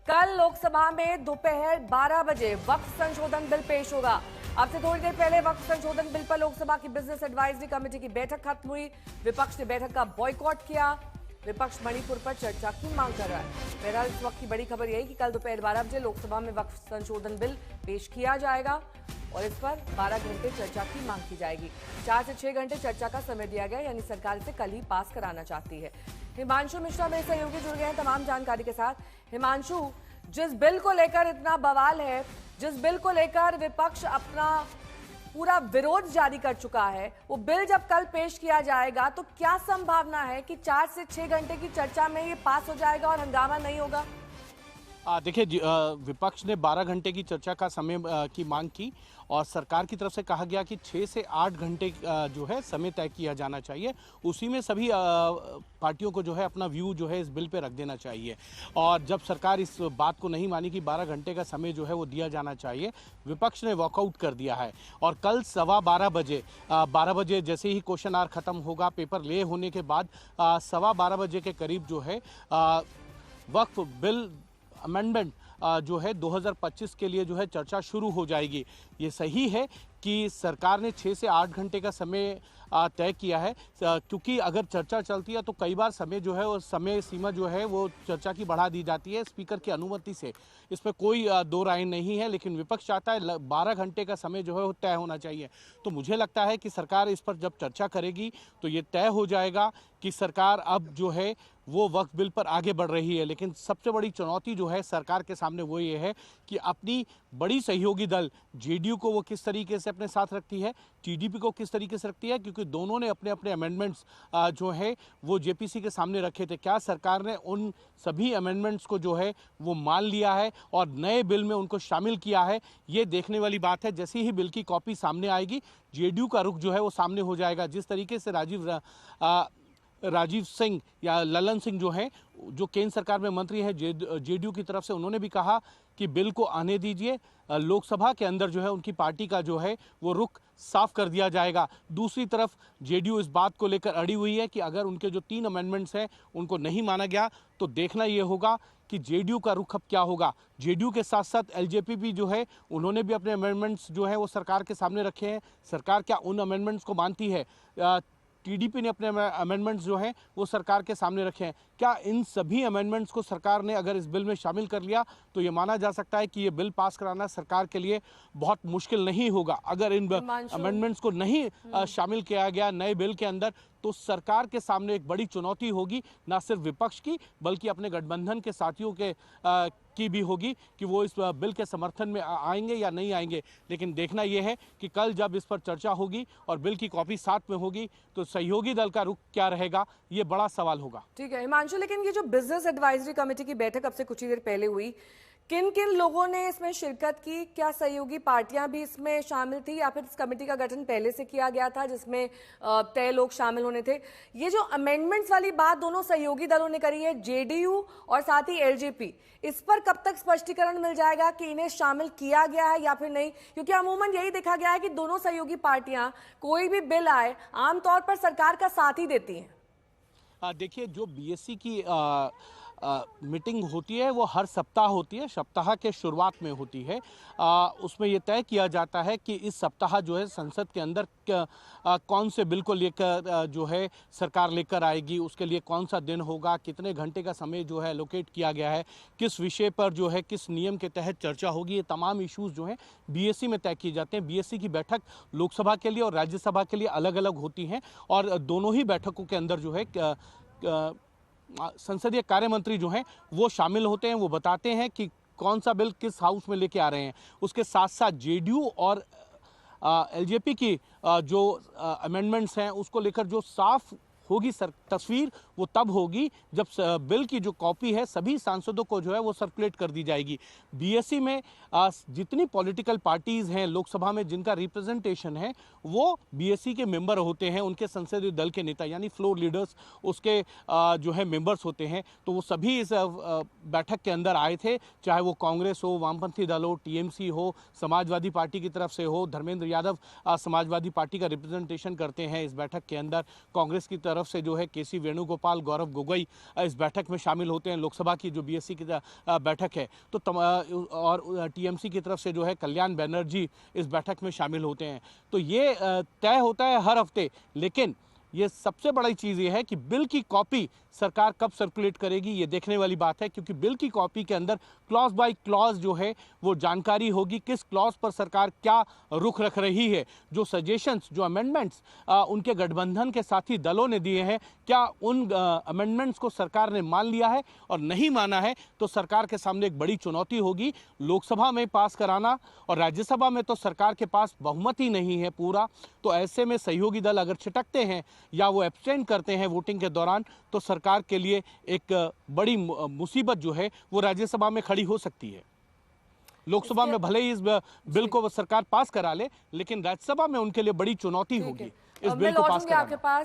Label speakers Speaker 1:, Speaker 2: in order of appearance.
Speaker 1: कल लोकसभा में दोपहर 12 बजे वक्फ संशोधन बिल पेश होगा। अब से थोड़ी देर पहले वक्फ संशोधन बिल पर लोकसभा की बिजनेस एडवाइजरी कमेटी की बैठक खत्म हुई। विपक्ष ने बैठक का बॉयकॉट किया। विपक्ष मणिपुर पर चर्चा की मांग कर रहा है। बहरहाल इस वक्त की बड़ी खबर यही कि कल दोपहर 12 बजे लोकसभा में वक्फ संशोधन बिल पेश किया जाएगा और इस पर 12 घंटे चर्चा की मांग की जाएगी। 4 से 6 घंटे चर्चा का समय दिया गया, यानी सरकार इसे कल ही पास कराना चाहती है। हिमांशु मिश्रा मेरे सहयोगी जुड़ गए हैं तमाम जानकारी के साथ। हिमांशु, जिस बिल को लेकर इतना बवाल है, जिस बिल को लेकर विपक्ष अपना पूरा विरोध जारी कर चुका है, वो बिल जब कल पेश किया जाएगा तो क्या संभावना है कि 4 से 6 घंटे की चर्चा में ये पास हो जाएगा और हंगामा नहीं होगा?
Speaker 2: देखिए, विपक्ष ने 12 घंटे की चर्चा का समय की मांग की और सरकार की तरफ से कहा गया कि 6 से 8 घंटे जो है समय तय किया जाना चाहिए। उसी में सभी पार्टियों को जो है अपना व्यू जो है इस बिल पे रख देना चाहिए। और जब सरकार इस बात को नहीं मानी कि 12 घंटे का समय जो है वो दिया जाना चाहिए, विपक्ष ने वॉकआउट कर दिया है। और कल 12:15 बजे जैसे ही क्वेश्चन आवर खत्म होगा, पेपर ले होने के बाद 12:15 बजे के करीब जो है वक्फ बिल अमेंडमेंट जो है 2025 के लिए जो है चर्चा शुरू हो जाएगी। ये सही है कि सरकार ने 6 से 8 घंटे का समय तय किया है, क्योंकि अगर चर्चा चलती है तो कई बार समय जो है वो समय सीमा जो है वो चर्चा की बढ़ा दी जाती है स्पीकर की अनुमति से। इसमें कोई दो राय नहीं है, लेकिन विपक्ष चाहता है 12 घंटे का समय जो है वो तय होना चाहिए। तो मुझे लगता है कि सरकार इस पर जब चर्चा करेगी तो ये तय हो जाएगा कि सरकार अब जो है वो वक्फ बिल पर आगे बढ़ रही है। लेकिन सबसे बड़ी चुनौती जो है सरकार के सामने वो ये है कि अपनी बड़ी सहयोगी दल जेडीयू को वो किस तरीके से अपने साथ रखती है, टीडीपी को किस तरीके से रखती है, क्योंकि दोनों ने अपने अपने अमेंडमेंट्स जो है वो जेपीसी के सामने रखे थे। क्या सरकार ने उन सभी अमेंडमेंट्स को जो है वो मान लिया है और नए बिल में उनको शामिल किया है, ये देखने वाली बात है। जैसे ही बिल की कॉपी सामने आएगी, जेडीयू का रुख जो है वो सामने हो जाएगा। जिस तरीके से राजीव सिंह या ललन सिंह जो हैं, जो केंद्र सरकार में मंत्री हैं जेडीयू की तरफ से, उन्होंने भी कहा कि बिल को आने दीजिए। लोकसभा के अंदर जो है उनकी पार्टी का जो है वो रुख साफ कर दिया जाएगा। दूसरी तरफ जेडीयू इस बात को लेकर अड़ी हुई है कि अगर उनके जो 3 अमेंडमेंट्स हैं उनको नहीं माना गया तो देखना ये होगा कि जेडीयू का रुख अब क्या होगा। जेडीयू के साथ साथ एलजेपी भी जो है उन्होंने भी अपने अमेंडमेंट्स जो है वो सरकार के सामने रखे हैं। सरकार क्या उन अमेंडमेंट्स को मानती है? टीडीपी ने अपने अमेंडमेंट्स जो हैं वो सरकार के सामने रखे हैं। क्या इन सभी अमेंडमेंट्स को सरकार ने अगर इस बिल में शामिल कर लिया तो ये माना जा सकता है कि ये बिल पास कराना सरकार के लिए बहुत मुश्किल नहीं होगा। अगर इन अमेंडमेंट्स को नहीं शामिल किया गया नए बिल के अंदर तो सरकार के सामने एक बड़ी चुनौती होगी, ना सिर्फ विपक्ष की बल्कि अपने गठबंधन के साथियों की भी होगी कि वो इस बिल के समर्थन में आएंगे या नहीं आएंगे। लेकिन देखना यह है कि कल जब इस पर चर्चा होगी और बिल की कॉपी साथ में होगी तो सहयोगी दल का रुख क्या रहेगा, ये बड़ा सवाल होगा।
Speaker 1: ठीक है हिमांशु, लेकिन ये जो बिजनेस एडवाइजरी कमेटी की बैठक अब से कुछ ही देर पहले हुई, किन किन लोगों ने इसमें शिरकत की? क्या सहयोगी पार्टियां भी इसमें शामिल थी या फिर इस कमेटी का गठन पहले से किया गया था जिसमें तय लोग शामिल होने थे? ये जो अमेंडमेंट्स वाली बात दोनों सहयोगी दलों ने करी है, जेडीयू और साथ ही एलजेपी, इस पर कब तक स्पष्टीकरण मिल जाएगा कि इन्हें शामिल किया गया है या फिर नहीं? क्योंकि अमूमन यही देखा गया है कि दोनों सहयोगी पार्टियां कोई भी बिल आए आमतौर पर सरकार का साथ ही देती हैं।
Speaker 2: देखिए, जो बीएससी की मीटिंग होती है वो हर सप्ताह होती है, सप्ताह के शुरुआत में होती है। उसमें ये तय किया जाता है कि इस सप्ताह जो है संसद के अंदर कौन से बिल को लेकर जो है सरकार लेकर आएगी, उसके लिए कौन सा दिन होगा, कितने घंटे का समय जो है एलोकेट किया गया है, किस विषय पर जो है किस नियम के तहत चर्चा होगी, ये तमाम इश्यूज जो हैं बीएससी में तय किए जाते हैं। बीएससी की बैठक लोकसभा के लिए और राज्यसभा के लिए अलग अलग होती हैं और दोनों ही बैठकों के अंदर जो है संसदीय कार्य मंत्री जो हैं वो शामिल होते हैं। वो बताते हैं कि कौन सा बिल किस हाउस में लेके आ रहे हैं। उसके साथ साथ जेडीयू और एलजेपी की जो अमेंडमेंट्स हैं उसको लेकर जो साफ होगी तस्वीर वो तब होगी जब बिल की जो कॉपी है सभी सांसदों को जो है वो सर्कुलेट कर दी जाएगी। बीएससी में जितनी पॉलिटिकल पार्टीज हैं लोकसभा में जिनका रिप्रेजेंटेशन है वो बीएससी के मेंबर होते हैं, उनके संसदीय दल के नेता यानी फ्लोर लीडर्स उसके जो है मेंबर्स होते हैं। तो वो सभी इस बैठक के अंदर आए थे, चाहे वो कांग्रेस हो, वामपंथी दल हो, टीएमसी हो, समाजवादी पार्टी की तरफ से हो। धर्मेंद्र यादव समाजवादी पार्टी का रिप्रेजेंटेशन करते हैं इस बैठक के अंदर। कांग्रेस की तरफ से जो है केसी वेणुगोपाल राज्यपाल गौरव गोगोई इस बैठक में शामिल होते हैं। लोकसभा की जो बीएससी की बैठक है तो और टीएमसी की तरफ से जो है कल्याण बनर्जी इस बैठक में शामिल होते हैं। तो ये तय होता है हर हफ्ते, लेकिन ये सबसे बड़ी चीज़ ये है कि बिल की कॉपी सरकार कब सर्कुलेट करेगी, ये देखने वाली बात है, क्योंकि बिल की कॉपी के अंदर क्लॉज बाय क्लॉज जो है वो जानकारी होगी, किस क्लॉज पर सरकार क्या रुख रख रही है। जो सजेशंस, जो अमेंडमेंट्स उनके गठबंधन के साथी दलों ने दिए हैं, क्या उन अमेंडमेंट्स को सरकार ने मान लिया है, और नहीं माना है तो सरकार के सामने एक बड़ी चुनौती होगी लोकसभा में पास कराना, और राज्यसभा में तो सरकार के पास बहुमत ही नहीं है पूरा। तो ऐसे में सहयोगी दल अगर छिटकते हैं या वो एब्सटेन करते हैं वोटिंग के दौरान, तो सरकार के लिए एक बड़ी मुसीबत जो है वो राज्यसभा में खड़ी हो सकती है। लोकसभा में भले ही इस बिल को सरकार पास करा ले, लेकिन राज्यसभा में उनके लिए बड़ी चुनौती होगी इस बिल को पास कराना।